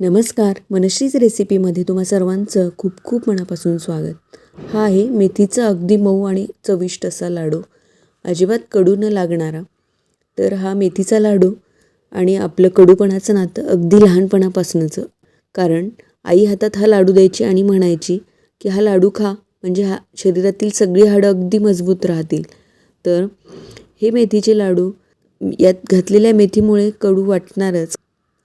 नमस्कार, मनश्रीज रेसिपीमध्ये तुम्हा सर्वांचं खूप खूप मनापासून स्वागत. हा आहे मेथीचा अगदी मऊ आणि चविष्ट असा लाडू, अजिबात कडू न लागणारा. तर हा मेथीचा लाडू आणि आपलं कडूपणाचं नातं अगदी लहानपणापासूनचं. कारण आई हातात हा लाडू द्यायची आणि म्हणायची की हा लाडू खा, म्हणजे हा शरीरातील सगळी हाडं अगदी मजबूत राहतील. तर हे मेथीचे लाडू, यात घातलेल्या मेथीमुळे कडू वाटणारच.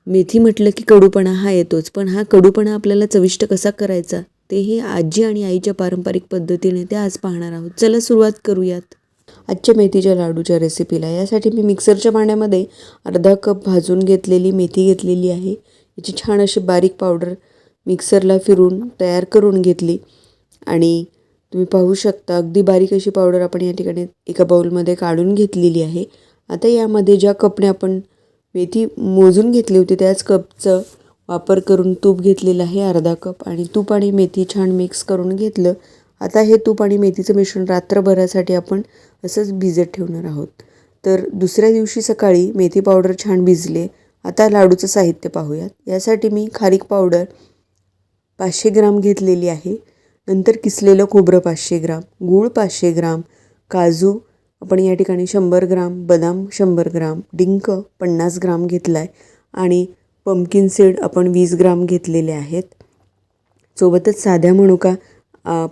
मेथी म्हटलं की कडूपणा हा येतोच, पण हा कडूपणा आपल्याला चविष्ट कसा करायचा तेही आजी आणि आईच्या पारंपरिक पद्धतीने ते आज पाहणार आहोत. चला सुरुवात करूयात आजच्या मेथीच्या लाडूच्या रेसिपीला. यासाठी मी मिक्सरच्या भांड्यामध्ये अर्धा कप भाजून घेतलेली मेथी घेतलेली आहे. याची छान अशी बारीक पावडर मिक्सरला फिरून तयार करून घेतली आणि तुम्ही पाहू शकता अगदी बारीक अशी पावडर आपण या ठिकाणी एका बाउलमध्ये काढून घेतलेली आहे. आता यामध्ये ज्या कपने आपण मेथी मोजून घेतली होती त्याच कपचं वापर करून तूप घेतलेलं आहे अर्धा कप, आणि तूप आणि मेथी छान मिक्स करून घेतलं. आता हे तूप आणि मेथीचं मिश्रण रात्रभरासाठी आपण असंच भिजत ठेवणार आहोत. तर दुसऱ्या दिवशी सकाळी मेथी पावडर छान भिजले. आता लाडूचं साहित्य पाहूयात. यासाठी मी खारीक पावडर 500 ग्राम घेतलेली आहे. नंतर किसलेलं खोबरं 500 ग्राम, गूळ 500 ग्राम, काजू आपण या ठिकाणी 100 ग्राम, बदाम 100 ग्राम, डिंक 50 ग्राम घेतला आहे आणि पंपकिन सीड आपण 20 ग्राम घेतलेले आहेत. सोबतच साध्या मनुका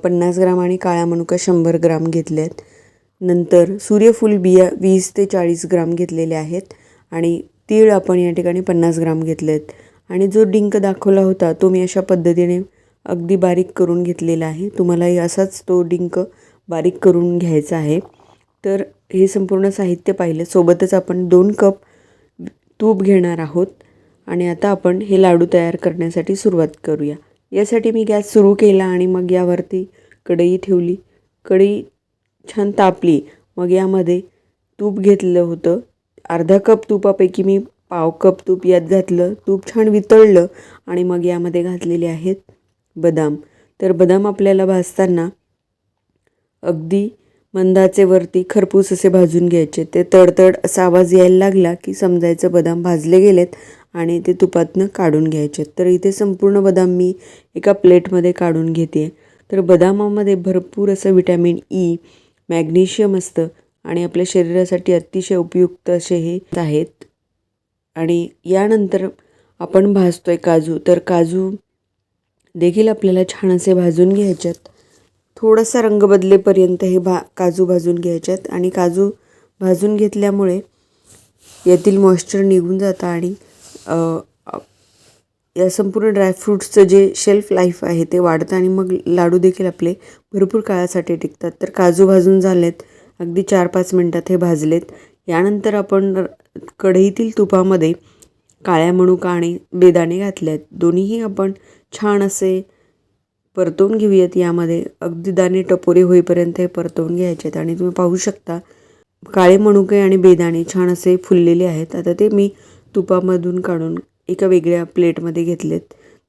50 ग्राम आणि काळा मनुका 100 ग्राम घेतले आहेत. नंतर सूर्यफूल बिया 20 ते 40 ग्राम घेतलेले आहेत आणि तीळ आपण या ठिकाणी 50 ग्राम घेतले आहेत. आणि जो डिंक दाखवला होता तो मी अशा पद्धतीने अगदी बारीक करून घेतलेला आहे. तुम्हालाही असाच तो डिंक बारीक करून घ्यायचा आहे. तर हे संपूर्ण साहित्य पाहिलं. सोबतच आपण 2 कप तूप घेणार आहोत आणि आता आपण हे लाडू तयार करण्यासाठी सुरुवात करूया. यासाठी मी गॅस सुरू केला आणि मग यावरती कढई ठेवली. कढई छान तापली. मग यामध्ये तूप घेतलं होतं. अर्धा कप तुपापैकी मी पाव कप तूप यात घातलं. तूप छान वितळलं आणि मग यामध्ये घातलेले आहेत बदाम. तर बदाम आपल्याला भाजताना अगदी मंद आचेवरती खरपूस असे भाजून घ्यायचे. ते तडतड असा आवाज यायला लागला की समजायचं बदाम भाजले गेलेत आणि ते तुपातनं काढून घ्यायचे. तर इथे संपूर्ण बदाम मी एका प्लेटमध्ये काढून घेते. तर बदामामध्ये भरपूर असं व्हिटॅमिन ई, मॅग्नेशियम असतं आणि आपल्या शरीरासाठी अतिशय उपयुक्त असे हे आहेत. आणि यानंतर आपण भाजतोय काजू. तर काजू देखील आपल्याला छान असे भाजून घ्यायच्यात. थोडासा रंग बदलेपर्यंत हे काजू भाजून घ्यायच्यात आणि काजू भाजून घेतल्यामुळे यातील मॉइश्चर निघून जातं आणि या संपूर्ण ड्रायफ्रूट्सचं जे शेल्फ लाईफ आहे ते वाढतं आणि मग लाडू देखील आपले भरपूर काळासाठी टिकतात. तर काजू भाजून झालेत. अगदी 4-5 मिनटात हे भाजलेत. यानंतर आपण कढईतील तुपामध्ये काळ्या मनुका आणि बेदाणे घातले आहेत. दोन्हीही आपण छान असे परतवून घेऊयात. यामध्ये अगदी दाणे टपोरे होईपर्यंत हे परतवून घ्यायचे आहेत आणि तुम्ही पाहू शकता काळे मनुके आणि बेदाणे छान असे फुललेले आहेत. आता ते मी तुपामधून काढून एका वेगळ्या प्लेटमध्ये घेतलेत.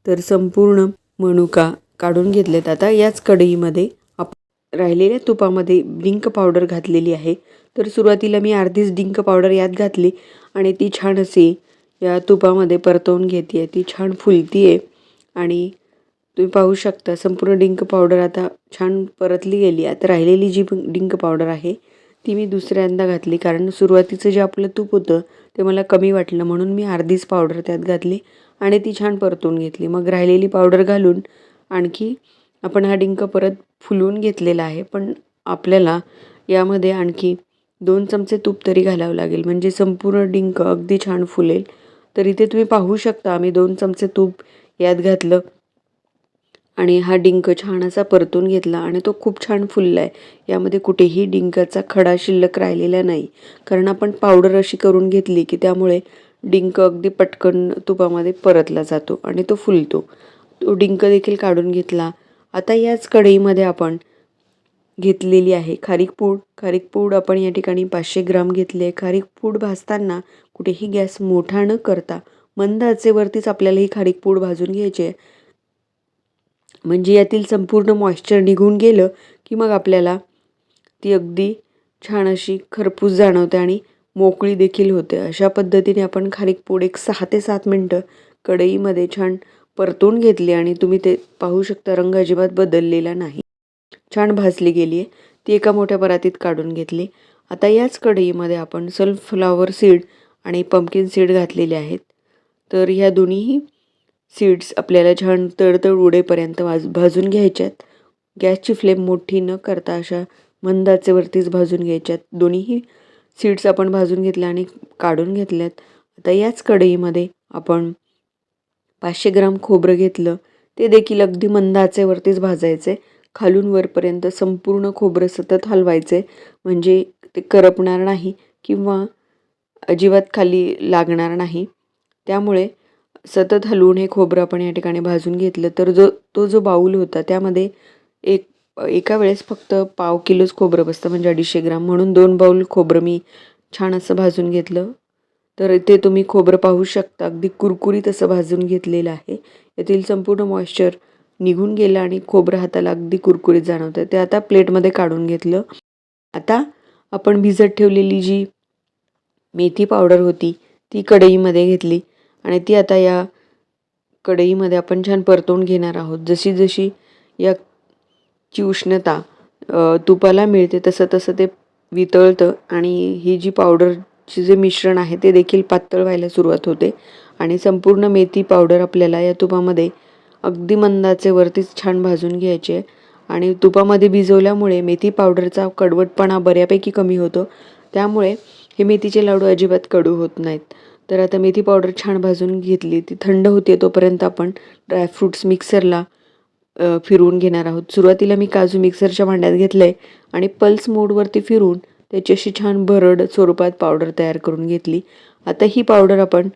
तर संपूर्ण मनुका काढून घेतलेत. आता याच कढईमध्ये आपण राहिलेल्या तुपामध्ये डिंक पावडर घातलेली आहे. तर सुरुवातीला मी अर्धीच डिंक पावडर यात घातली आणि ती छान अशी या तुपामध्ये परतवून घेते आहे. ती छान फुलती आहे आणि तुम्ही पाहू शकता संपूर्ण डिंक पावडर आता छान परतली गेली. आता राहिलेली जी डिंक पावडर आहे ती मी दुसऱ्यांदा घातली, कारण सुरुवातीचं जे आपलं तूप होतं ते मला कमी वाटलं म्हणून मी अर्धीच पावडर त्यात घातली आणि ती छान परतून घेतली. मग राहिलेली पावडर घालून आणखी आपण हा डिंक परत फुलवून घेतलेला आहे. पण आपल्याला यामध्ये आणखी 2 चमचे तूप तरी घालावं लागेल, म्हणजे संपूर्ण डिंक अगदी छान फुलेल. तर इथे तुम्ही पाहू शकता आम्ही 2 चमचे तूप यात घातलं आणि हा डिंक छान असा परतून घेतला आणि तो खूप छान फुलला आहे. यामध्ये कुठेही डिंकाचा खडा शिल्लक राहिलेला नाही, कारण आपण पावडर अशी करून घेतली की त्यामुळे डिंक अगदी पटकन तुपामध्ये परतला जातो आणि तो फुलतो. तो डिंक देखील काढून घेतला. आता याच कढईमध्ये आपण घेतलेली आहे खारीक पूड. खारीक पूड आपण या ठिकाणी 500 ग्राम घेतली आहे. खारीक पूड भाजताना कुठेही गॅस मोठा न करता मंद आचेवरतीच आपल्याला ही खारीक पूड भाजून घ्यायची आहे. म्हणजे यातील संपूर्ण मॉइश्चर निघून गेलं की मग आपल्याला ती अगदी छान अशी खरपूस जाणवते आणि मोकळी देखील होते. अशा पद्धतीने आपण खारीक पूड एक 6 ते 7 मिनटं कढईमध्ये छान परतून घेतली आणि तुम्ही ते पाहू शकता रंग अजिबात बदललेला नाही, छान भाजली गेली आहे. ती एका मोठ्या परातीत काढून घेतली. आता याच कढईमध्ये आपण सनफ्लॉवर सीड आणि पंपकिन सीड घातलेले आहेत. तर ह्या दोन्हीही सीड्स आपल्याला छान तडतड उडेपर्यंत भाजून घ्यायच्यात. गॅसची फ्लेम मोठी न करता अशा मंद आचेवरतीच भाजून घ्यायच्यात. दोन्हीही सीड्स आपण भाजून घेतल्या आणि काढून घेतल्यात. आता याच कढईमध्ये आपण 500 ग्राम खोबरं घेतलं. ते देखील अगदी मंद आचेवरतीच भाजायचे. खालून वरपर्यंत संपूर्ण खोबरं सतत हलवायचे, म्हणजे ते करपणार नाही किंवा अजिबात खाली लागणार नाही. त्यामुळे सतत हलवून हे खोबरं आपण या ठिकाणी भाजून घेतलं. तर तो जो बाऊल होता त्यामध्ये एका वेळेस फक्त पाव किलोच खोबरं बसतं, म्हणजे 250 ग्राम, म्हणून 2 बाऊल खोबरं मी छान असं भाजून घेतलं. तर इथे तुम्ही खोबरं पाहू शकता, अगदी कुरकुरीत असं भाजून घेतलेलं आहे. यातील संपूर्ण मॉइश्चर निघून गेलं आणि खोबरं हाताला अगदी कुरकुरीत जाणवतं. ते आता प्लेटमध्ये काढून घेतलं. आता आपण भिजत ठेवलेली जी मेथी पावडर होती ती कढईमध्ये घेतली आणि ती आता या कढईमध्ये आपण छान परतवून घेणार आहोत. जशी जशी याची उष्णता तुपाला मिळते तसं तसं ते वितळतं आणि ही जी पावडरचे जे मिश्रण आहे ते देखील पातळ व्हायला सुरुवात होते आणि संपूर्ण मेथी पावडर आपल्याला या तुपामध्ये अगदी मंद आचेवरतीच छान भाजून घ्यायची आहे. आणि तुपामध्ये भिजवल्यामुळे मेथी पावडरचा कडवटपणा बऱ्यापैकी कमी होतो. त्यामुळे हे मेथीचे लाडू अजिबात कडू होत नाहीत. तर आता मेथी पावडर छान भाजून घेतली. ती थंड होते तोपर्यंत आपण ड्रायफ्रूट्स मिक्सरला फिरवून घेणार आहोत. सुरुवातीला मी काजू मिक्सरच्या भांड्यात घेतले आणि पल्स मोडवरती फिरवून त्याची अशी छान भरड स्वरूपात पावडर तयार करून घेतली. आता ही पावडर आपण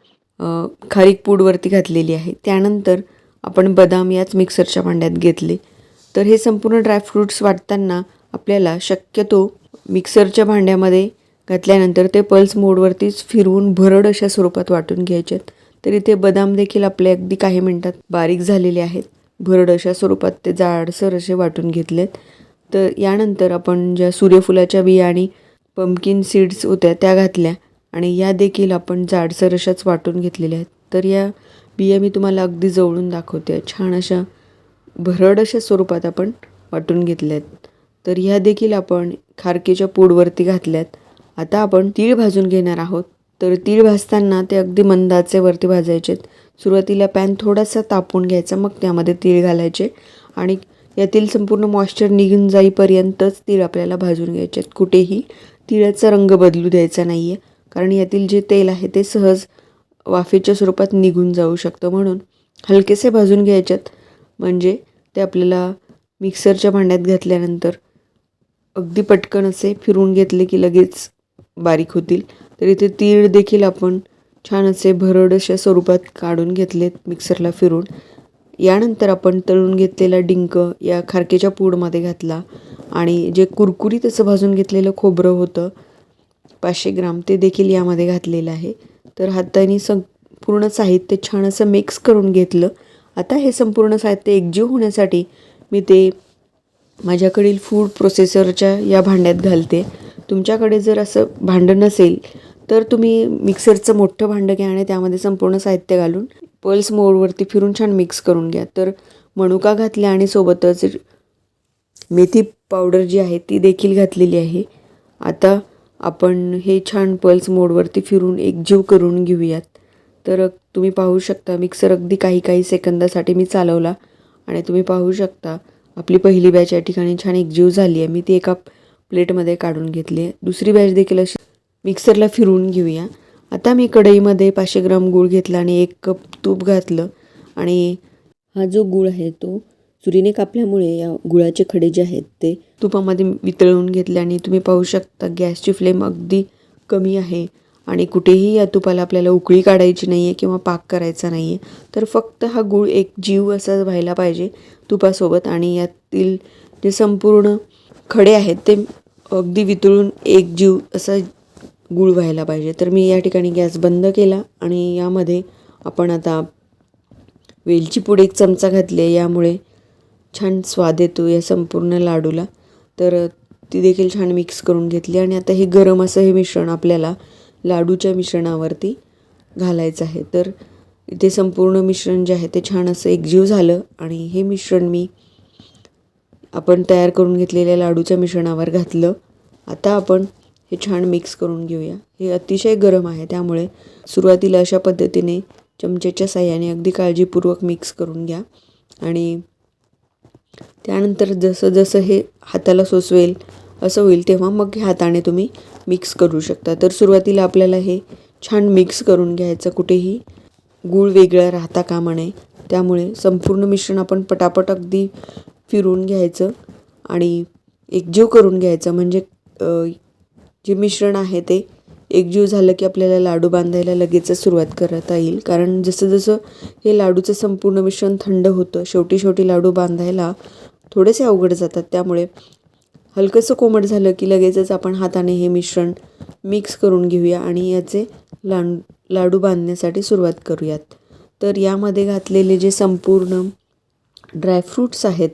खारीक पूडवरती घातलेली आहे. त्यानंतर आपण बदाम याच मिक्सरच्या भांड्यात घेतले. तर हे संपूर्ण ड्रायफ्रूट्स वाटताना आपल्याला शक्यतो मिक्सरच्या भांड्यामध्ये घातल्यानंतर ते पल्स मोडवरतीच फिरवून भरड अशा स्वरूपात वाटून घ्यायचे आहेत. तर इथे बदाम देखील आपले अगदी काही मिनटात बारीक झालेले आहेत. भरड अशा स्वरूपात ते जाडसर असे वाटून घेतलेत. तर यानंतर आपण ज्या सूर्यफुलाच्या बिया आणि पंपकिन सीड्स होत्या त्या घातल्या आणि या देखील आपण जाडसर अशाच वाटून घेतलेल्या आहेत. तर या बिया मी तुम्हाला अगदी जवळून दाखवते. छान अशा भरड अशा स्वरूपात आपण वाटून घेतल्यात. तर ह्या देखील आपण खारकेच्या पूडवरती घातल्यात. आता आपण तीळ भाजून घेणार आहोत. तर तीळ भाजताना ते अगदी मंद आचेवरती भाजायचेत. सुरुवातीला पॅन थोडासा तापवून घ्यायचा, मग त्यामध्ये तीळ घालायचे आणि यातील संपूर्ण मॉइश्चर निघून जाईपर्यंतच तीळ आपल्याला भाजून घ्यायचे आहेत. कुठेही तिळाचा रंग बदलू द्यायचा नाही आहे, कारण यातील जे तेल आहे ते सहज वाफेच्या स्वरूपात निघून जाऊ शकतं. म्हणून हलकेसे भाजून घ्यायच्यात, म्हणजे ते आपल्याला मिक्सरच्या भांड्यात घातल्यानंतर अगदी पटकन असे फिरवून घेतले की लगेच बारीक होतील. तर इथे तीळ देखील आपण छान असे भरड अशा स्वरूपात काढून घेतलेत मिक्सरला फिरून. यानंतर आपण तळून घेतलेला डिंक या खारकेच्या पूडमध्ये घातला आणि जे कुरकुरीत असं भाजून घेतलेलं खोबरं होतं 500 ग्राम ते देखील यामध्ये घातलेलं आहे. तर हाताने संपूर्ण साहित्य छान असं मिक्स करून घेतलं. आता हे संपूर्ण साहित्य एकजीव होण्यासाठी मी ते माझ्याकडील फूड प्रोसेसरच्या या भांड्यात घालते. तुमच्याकडे जर असं भांडं नसेल तर तुम्ही मिक्सरचं मोठं भांडं घ्या आणि त्यामध्ये संपूर्ण साहित्य घालून पल्स मोडवरती फिरून छान मिक्स करून घ्या. तर मनुका घातल्या आणि सोबतच मेथी पावडर जी आहे ती देखील घातलेली आहे. आता आपण हे छान पल्स मोडवरती फिरून एकजीव करून घेऊयात. तर तुम्ही पाहू शकता मिक्सर अगदी काही सेकंदासाठी मी चालवला आणि तुम्ही पाहू शकता आपली पहिली बॅच या ठिकाणी छान एकजीव झाली आहे. मी ती एका प्लेटमध्ये काढून घेतली आहे. दुसरी बॅच देखील अशी मिक्सरला फिरवून घेऊया. आता मी कढईमध्ये 500 ग्राम गूळ घेतला आणि 1 कप तूप घातलं आणि हा जो गूळ आहे तो सुरीने कापल्यामुळे या गुळाचे खडे जे आहेत ते तुपामध्ये वितळवून घेतले आणि तुम्ही पाहू शकता गॅसची फ्लेम अगदी कमी आहे आणि कुठेही या तुपाला आपल्याला उकळी काढायची नाही आहे किंवा पाक करायचा नाही आहे. तर फक्त हा गूळ एक जीव असा व्हायला पाहिजे तुपासोबत आणि यातील जे संपूर्ण खडे आहेत ते अगदी वितळून एक जीव असा गूळ व्हायला पाहिजे. तर मी या ठिकाणी गॅस बंद केला आणि यामध्ये आपण आता वेलची पूड 1 चमचा घातली. यामुळे छान स्वाद येतो या संपूर्ण लाडूला. तर ती देखील छान मिक्स करून घेतली आणि आता हे गरम असं हे मिश्रण आपल्याला लाडूच्या मिश्रणावरती घालायचं आहे. तर इथे संपूर्ण मिश्रण जे आहे ते छान असं एकजीव झालं आणि हे मिश्रण मी आपण तयार करून घेतलेल्या लाडूच्या मिश्रणावर घातलं. आता आपण हे छान मिक्स करून घेऊया. हे अतिशय गरम आहे, त्यामुळे सुरुवातीला अशा पद्धतीने चमच्याच्या साहाय्याने अगदी काळजीपूर्वक मिक्स करून घ्या आणि त्यानंतर जसं जसं हे हाताला सोसवेल असं होईल तेव्हा मग हाताने तुम्ही मिक्स करू शकता. तर सुरुवातीला आपल्याला हे छान मिक्स करून घ्यायचं, कुठेही गूळ वेगळा राहता कामा नये. त्यामुळे संपूर्ण मिश्रण आपण पटापट अगदी फिरून घ्यायचं आणि एकजीव करून घ्यायचं. म्हणजे जे मिश्रण आहे ते एकजीव झालं की आपल्याला लाडू बांधायला लगेचच सुरुवात करता येईल. कारण जसं जसं हे लाडूचं संपूर्ण मिश्रण थंड होतं, शेवटी लाडू बांधायला थोडेसे अवघड जातात. त्यामुळे हलकंसं कोमट झालं की लगेचच आपण हाताने हे मिश्रण मिक्स करून घेऊया आणि याचे लाडू बांधण्यासाठी सुरुवात करूयात. तर यामध्ये घातलेले जे संपूर्ण ड्रायफ्रूट्स आहेत,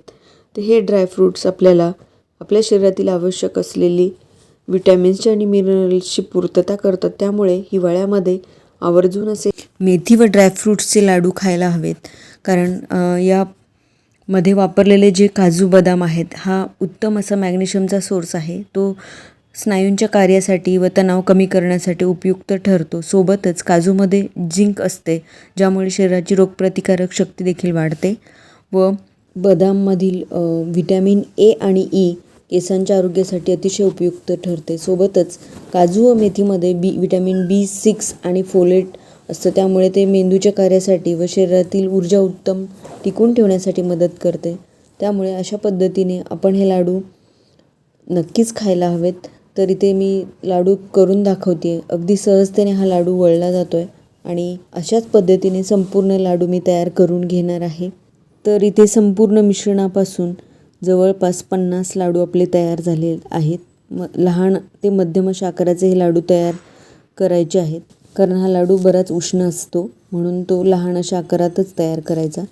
तर हे ड्रायफ्रूट्स आपल्याला आपल्या शरीरातील आवश्यक असलेली विटॅमिन्सची आणि मिनरल्सची पूर्तता करतात. त्यामुळे हिवाळ्यामध्ये आवर्जून असे मेथी व ड्रायफ्रूट्सचे लाडू खायला हवेत. कारण यामध्ये वापरलेले जे काजू बदाम आहेत, हा उत्तम असा मॅग्नेशियमचा सोर्स आहे. तो स्नायूंच्या कार्यासाठी व तणाव कमी करण्यासाठी उपयुक्त ठरतो. सोबतच काजूमध्ये झिंक असते, ज्यामुळे शरीराची रोगप्रतिकारक शक्ती देखील वाढते व बदाममधील व्हिटॅमिन ए आणि ई केसांच्या आरोग्यासाठी अतिशय उपयुक्त ठरते. सोबतच काजू व मेथीमध्ये व्हिटॅमिन B6 आणि फोलेट असतं, त्यामुळे ते मेंदूच्या कार्यासाठी व शरीरातील ऊर्जा उत्तम टिकून ठेवण्यासाठी मदत करते. त्यामुळे अशा पद्धतीने आपण हे लाडू नक्कीच खायला हवेत. तर इथे मी लाडू करून दाखवते. अगदी सहजतेने हा लाडू वळला जातो आहे आणि अशाच पद्धतीने संपूर्ण लाडू मी तयार करून घेणार आहे. तर इथे संपूर्ण मिश्रणापासून जवळपास 50 लाडू आपले तयार झाले आहेत. लहान ते मध्यम अशा आकाराचे हे लाडू तयार करायचे आहेत. कारण हा लाडू बराच उष्ण असतो, म्हणून तो लहान अशा आकारातच तयार करायचा.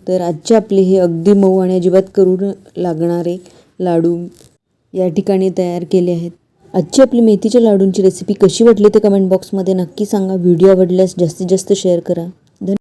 तर आजचे आपले हे अगदी मऊ आणि अजिबात करू लागणारे लाडू या ठिकाणी तयार केले आहेत. आजची आपली मेथीच्या लाडूंची रेसिपी कशी वाटली ते कमेंट बॉक्समध्ये नक्की सांगा. व्हिडिओ आवडल्यास जास्तीत जास्त शेअर करा.